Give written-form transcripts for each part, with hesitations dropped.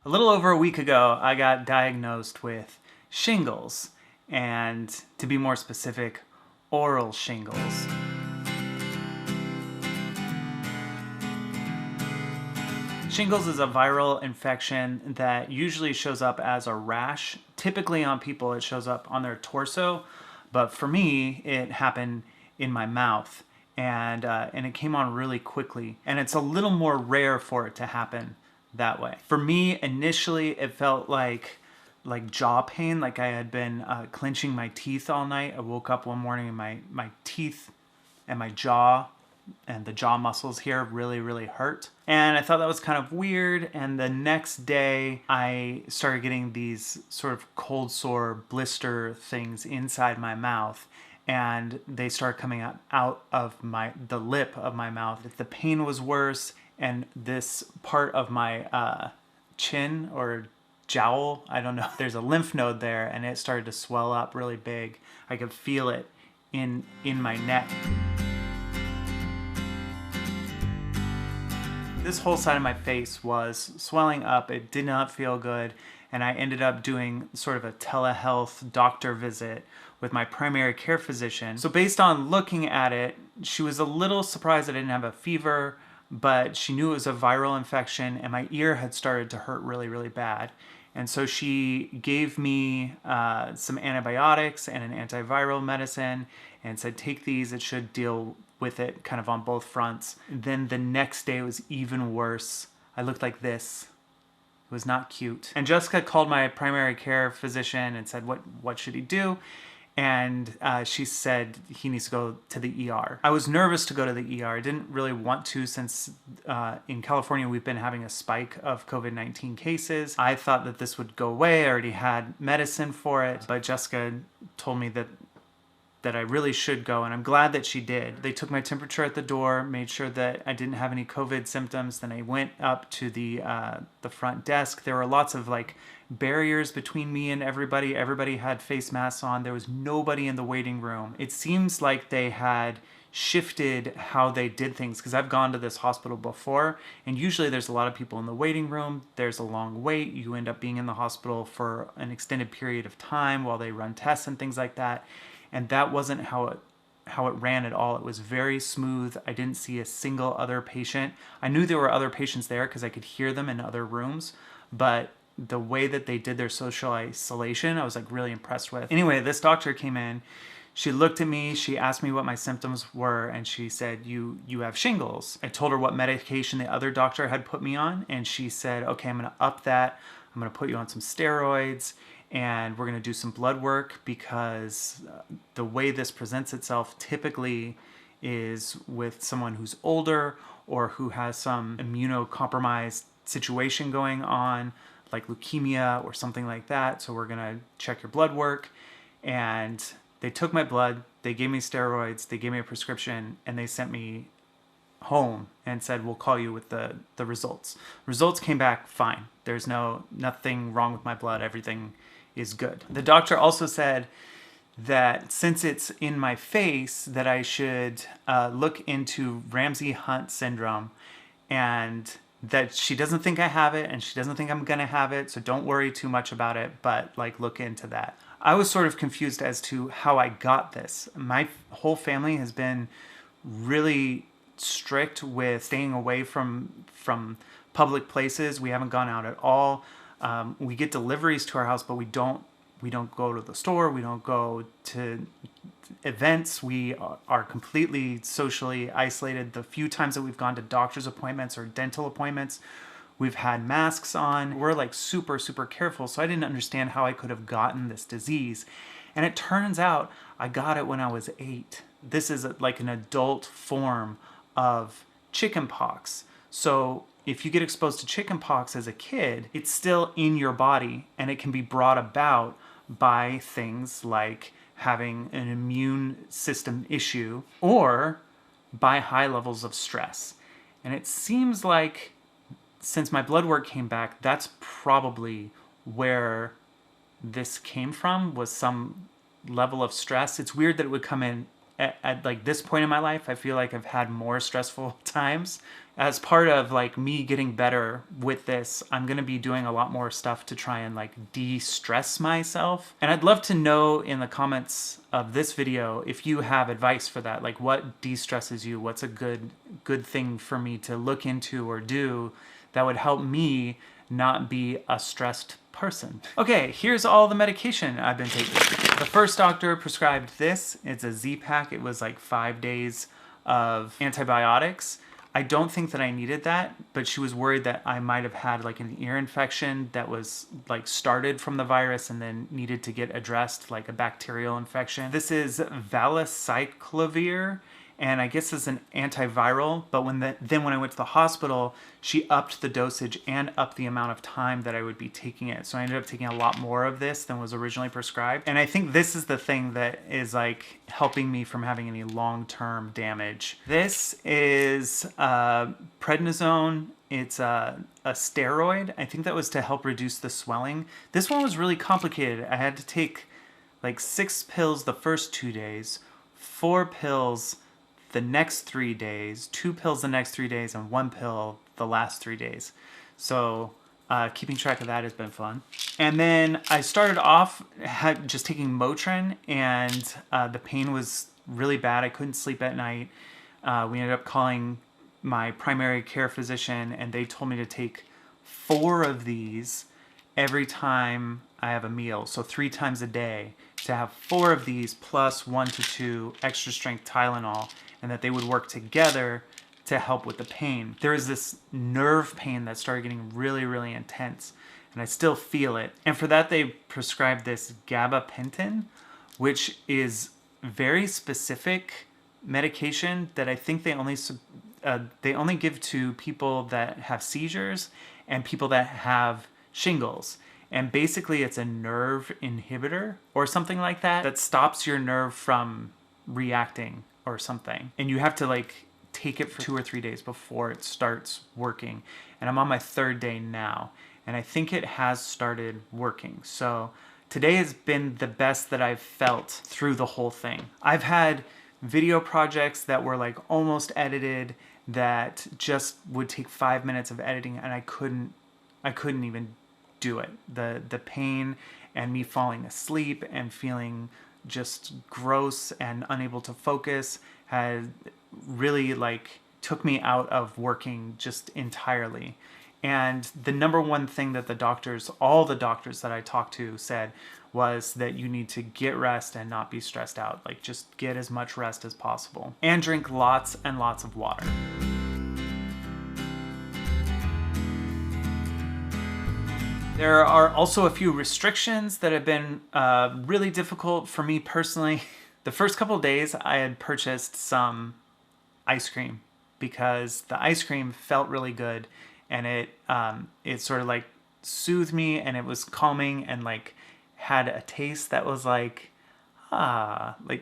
A little over a week ago, I got diagnosed with shingles, and to be more specific, oral shingles. Shingles is a viral infection that usually shows up as a rash. Typically on people it shows up on their torso, but for me it happened in my mouth, and it came on really quickly, and it's a little more rare for it to happen that way. For me, initially it felt like jaw pain, like I had been clenching my teeth all night. I woke up one morning and my teeth and my jaw and the jaw muscles here really hurt. And I thought that was kind of weird. And the next day I started getting these sort of cold sore blister things inside my mouth, and they started coming out of the lip of my mouth. The pain was worse, and this part of my chin or jowl, I don't know, there's a lymph node there, and it started to swell up really big. I could feel it in my neck. This whole side of my face was swelling up. It did not feel good, and I ended up doing sort of a telehealth doctor visit with my primary care physician. So based on looking at it, she was a little surprised I didn't have a fever, but she knew it was a viral infection, and my ear had started to hurt really bad. And so she gave me some antibiotics and an antiviral medicine and said, take these, it should deal with it kind of on both fronts. Then the next day it was even worse. I looked like this. It was not cute. And Jessica called my primary care physician and said, what should he do? And she said he needs to go to the ER. I was nervous to go to the ER. I didn't really want to, since in California we've been having a spike of COVID-19 cases. I thought that this would go away. I already had medicine for it, but Jessica told me that I really should go, and I'm glad that she did. They took my temperature at the door, made sure that I didn't have any COVID symptoms. Then I went up to the front desk. There were lots of barriers between me and everybody. Everybody had face masks on. There was nobody in the waiting room. It seems like they had shifted how they did things, because I've gone to this hospital before, and usually there's a lot of people in the waiting room. There's a long wait. You end up being in the hospital for an extended period of time while they run tests and things like that. And that wasn't how it ran at all. It was very smooth. I didn't see a single other patient. I knew there were other patients there because I could hear them in other rooms, but the way that they did their social isolation, I was really impressed with. Anyway, this doctor came in. She looked at me, she asked me what my symptoms were, and she said, you have shingles. I told her what medication the other doctor had put me on, and she said, okay, I'm gonna up that. I'm gonna put you on some steroids, and we're gonna do some blood work, because the way this presents itself typically is with someone who's older or who has some immunocompromised situation going on, like leukemia or something like that. So we're gonna check your blood work. And they took my blood, they gave me steroids, they gave me a prescription, and they sent me home and said, we'll call you with the results. Results came back fine. There's nothing wrong with my blood. Everything is good. The doctor also said that since it's in my face, that I should look into Ramsay-Hunt syndrome, and that she doesn't think I have it, and she doesn't think I'm gonna have it, so don't worry too much about it, but look into that. I was sort of confused as to how I got this. My whole family has been really strict with staying away from public places. We haven't gone out at all. We get deliveries to our house, but we don't go to the store. We don't go to events. We are completely socially isolated. The few times that we've gone to doctor's appointments or dental appointments, we've had masks on. We're super careful. So I didn't understand how I could have gotten this disease. And it turns out I got it when I was 8. This is an adult form of chickenpox. So if you get exposed to chickenpox as a kid, it's still in your body, and it can be brought about by things like having an immune system issue or by high levels of stress. And it seems like, since my blood work came back, that's probably where this came from, was some level of stress. It's weird that it would come in at this point in my life. I feel like I've had more stressful times as part of like me getting better with this, I'm going to be doing a lot more stuff to try and like de-stress myself. And I'd love to know in the comments of this video if you have advice for that. Like, what de-stresses you? What's a good thing for me to look into or do that would help me not be a stressed person? Okay, here's all the medication I've been taking. The first doctor prescribed this. It's a Z-Pak. It was like 5 days of antibiotics. I don't think that I needed that, but she was worried that I might have had like an ear infection that was like started from the virus and then needed to get addressed, like a bacterial infection. This is valacyclovir, and I guess it's an antiviral, but then when I went to the hospital, she upped the dosage and upped the amount of time that I would be taking it. So I ended up taking a lot more of this than was originally prescribed. And I think this is the thing that is like helping me from having any long-term damage. This is prednisone. It's a steroid. I think that was to help reduce the swelling. This one was really complicated. I had to take like 6 pills the first 2 days, 4 pills the next 3 days, 2 pills the next 3 days, and 1 pill the last 3 days. So keeping track of that has been fun. And then I started off just taking Motrin, and the pain was really bad. I couldn't sleep at night. We ended up calling my primary care physician, and they told me to take 4 of these every time I have a meal. So 3 times a day, to have 4 of these plus 1 to 2 extra strength Tylenol, and that they would work together to help with the pain. There is this nerve pain that started getting really, really intense, and I still feel it. And for that, they prescribed this gabapentin, which is very specific medication that I think they only give to people that have seizures and people that have shingles. And basically it's a nerve inhibitor or something like that that stops your nerve from reacting or something. And you have to like take it for 2 or 3 days before it starts working. And I'm on my 3rd day now, and I think it has started working. So today has been the best that I've felt through the whole thing. I've had video projects that were like almost edited that just would take 5 minutes of editing, and I couldn't even do it. The pain and me falling asleep and feeling just gross and unable to focus had really like took me out of working just entirely. And the number one thing that all the doctors that I talked to said was that you need to get rest and not be stressed out. Like, just get as much rest as possible and drink lots and lots of water. There are also a few restrictions that have been really difficult for me personally. The first couple of days I had purchased some ice cream because the ice cream felt really good, and it sort of like soothed me, and it was calming and like had a taste that was like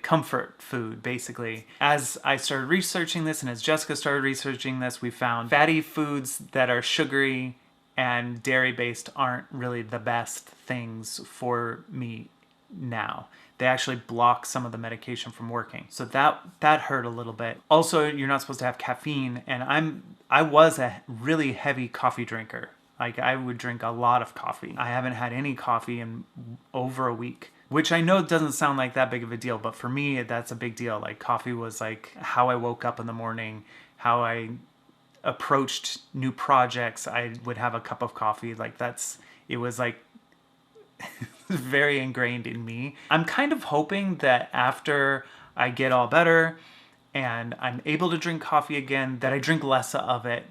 comfort food, basically. As I started researching this, and as Jessica started researching this, we found fatty foods that are sugary and dairy-based aren't really the best things for me now. They actually block some of the medication from working. So that hurt a little bit. Also, you're not supposed to have caffeine, and I was a really heavy coffee drinker. Like, I would drink a lot of coffee. I haven't had any coffee in over a week, which I know doesn't sound like that big of a deal, but for me, that's a big deal. Like, coffee was like how I woke up in the morning, how I approached new projects. I would have a cup of coffee. Like, it was like very ingrained in me. I'm kind of hoping that after I get all better and I'm able to drink coffee again, that I drink less of it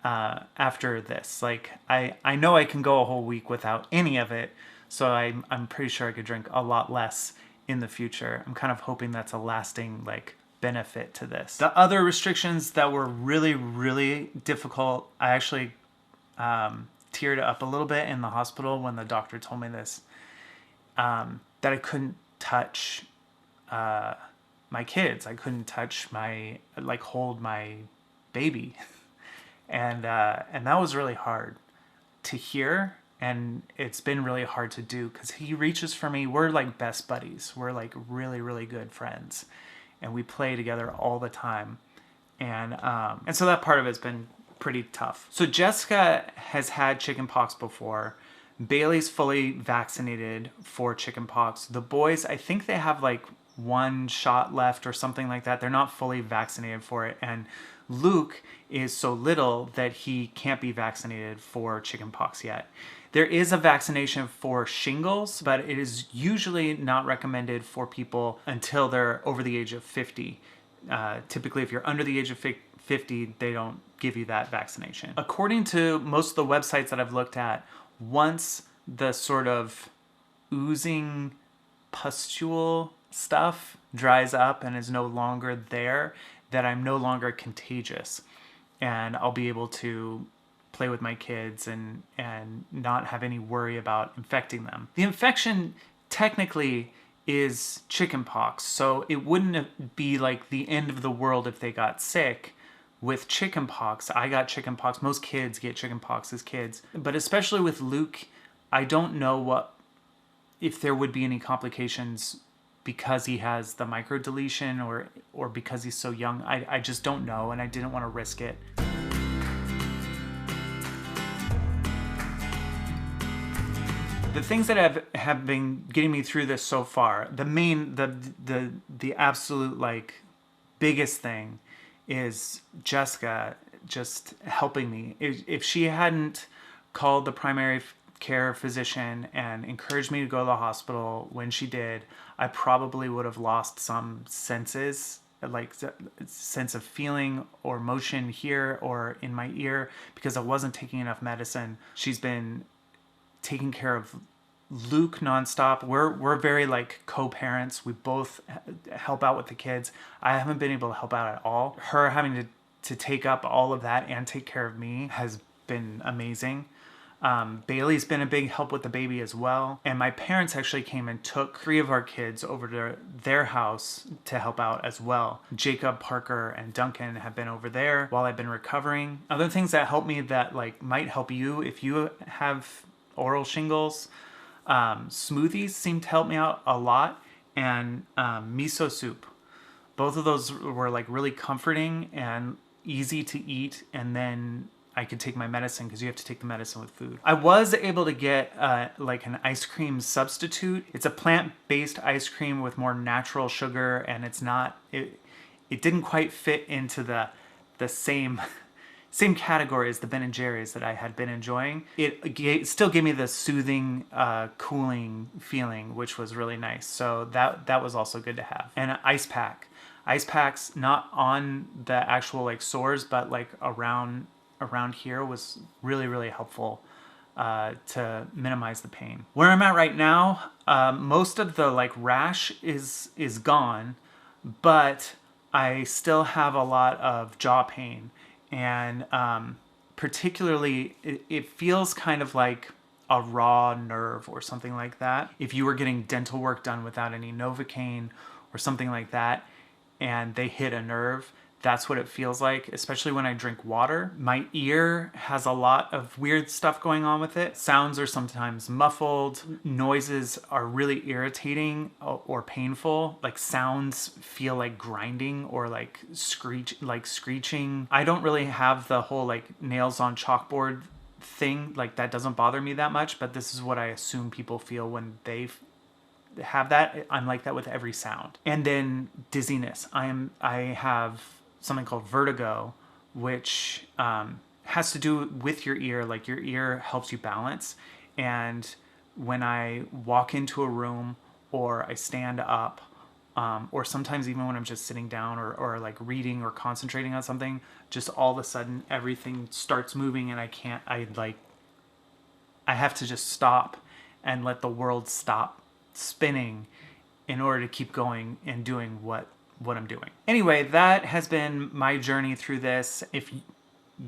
after this. Like, I know I can go a whole week without any of it, so I'm pretty sure I could drink a lot less in the future. I'm kind of hoping that's a lasting like benefit to this. The other restrictions that were really, really difficult, I actually teared up a little bit in the hospital when the doctor told me this, that I couldn't touch my kids. I couldn't touch hold my baby. And that was really hard to hear, and it's been really hard to do because he reaches for me. We're like best buddies. We're like really, really good friends, and we play together all the time. And so that part of it's been pretty tough. So Jessica has had chickenpox before. Bailey's fully vaccinated for chickenpox. The boys, I think they have like one shot left or something like that. They're not fully vaccinated for it. And Luke is so little that he can't be vaccinated for chickenpox yet. There is a vaccination for shingles, but it is usually not recommended for people until they're over the age of 50. Typically, if you're under the age of 50, they don't give you that vaccination. According to most of the websites that I've looked at, once the sort of oozing pustule stuff dries up and is no longer there, that I'm no longer contagious, and I'll be able to play with my kids and not have any worry about infecting them. The infection technically is chickenpox, so it wouldn't be like the end of the world if they got sick with chickenpox. I got chickenpox. Most kids get chickenpox as kids, but especially with Luke, I don't know if there would be any complications because he has the microdeletion or because he's so young. I just don't know, and I didn't want to risk it. The things that have been getting me through this so far, the absolute like biggest thing is Jessica just helping me. If she hadn't called the primary care physician and encouraged me to go to the hospital when she did, I probably would have lost some senses, like sense of feeling or motion here or in my ear, because I wasn't taking enough medicine. She's been taking care of Luke nonstop. We're very like co-parents. We both help out with the kids. I haven't been able to help out at all. Her having to take up all of that and take care of me has been amazing. Bailey's been a big help with the baby as well. And my parents actually came and took 3 of our kids over to their house to help out as well. Jacob, Parker, and Duncan have been over there while I've been recovering. Other things that help me that like might help you if you have oral shingles, smoothies seem to help me out a lot, and miso soup. Both of those were like really comforting and easy to eat, and then I could take my medicine because you have to take the medicine with food. I was able to get like an ice cream substitute. It's a plant-based ice cream with more natural sugar, and it didn't quite fit into the same category as the Ben & Jerry's that I had been enjoying. It still gave me the soothing, cooling feeling, which was really nice. So that was also good to have. And an ice pack. Ice packs not on the actual like sores, but like around here was really, really helpful to minimize the pain. Where I'm at right now, most of the like rash is gone, but I still have a lot of jaw pain. And particularly, it feels kind of like a raw nerve or something like that. If you were getting dental work done without any Novocaine or something like that, and they hit a nerve, that's what it feels like, especially when I drink water. My ear has a lot of weird stuff going on with it. Sounds are sometimes muffled. Noises are really irritating or painful. Like sounds feel like grinding or like screeching. I don't really have the whole like nails on chalkboard thing. Like that doesn't bother me that much, but this is what I assume people feel when they have that. I'm like that with every sound. And then dizziness. I have something called vertigo, which has to do with your ear. Like your ear helps you balance. And when I walk into a room or I stand up, or sometimes even when I'm just sitting down or like reading or concentrating on something, just all of a sudden everything starts moving and I have to just stop and let the world stop spinning in order to keep going and doing what I'm doing. Anyway, that has been my journey through this. If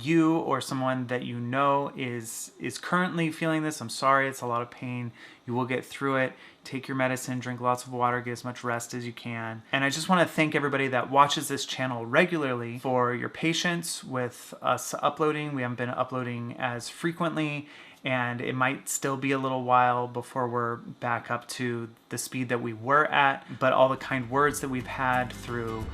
you or someone that you know is currently feeling this, I'm sorry, it's a lot of pain. You will get through it. Take your medicine, drink lots of water, get as much rest as you can. And I just want to thank everybody that watches this channel regularly for your patience with us uploading. We haven't been uploading as frequently, and it might still be a little while before we're back up to the speed that we were at, but all the kind words that we've had through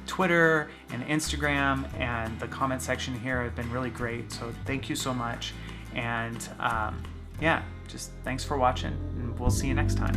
Twitter and Instagram, and the comment section here have been really great. So thank you so much. And yeah, just thanks for watching, and we'll see you next time.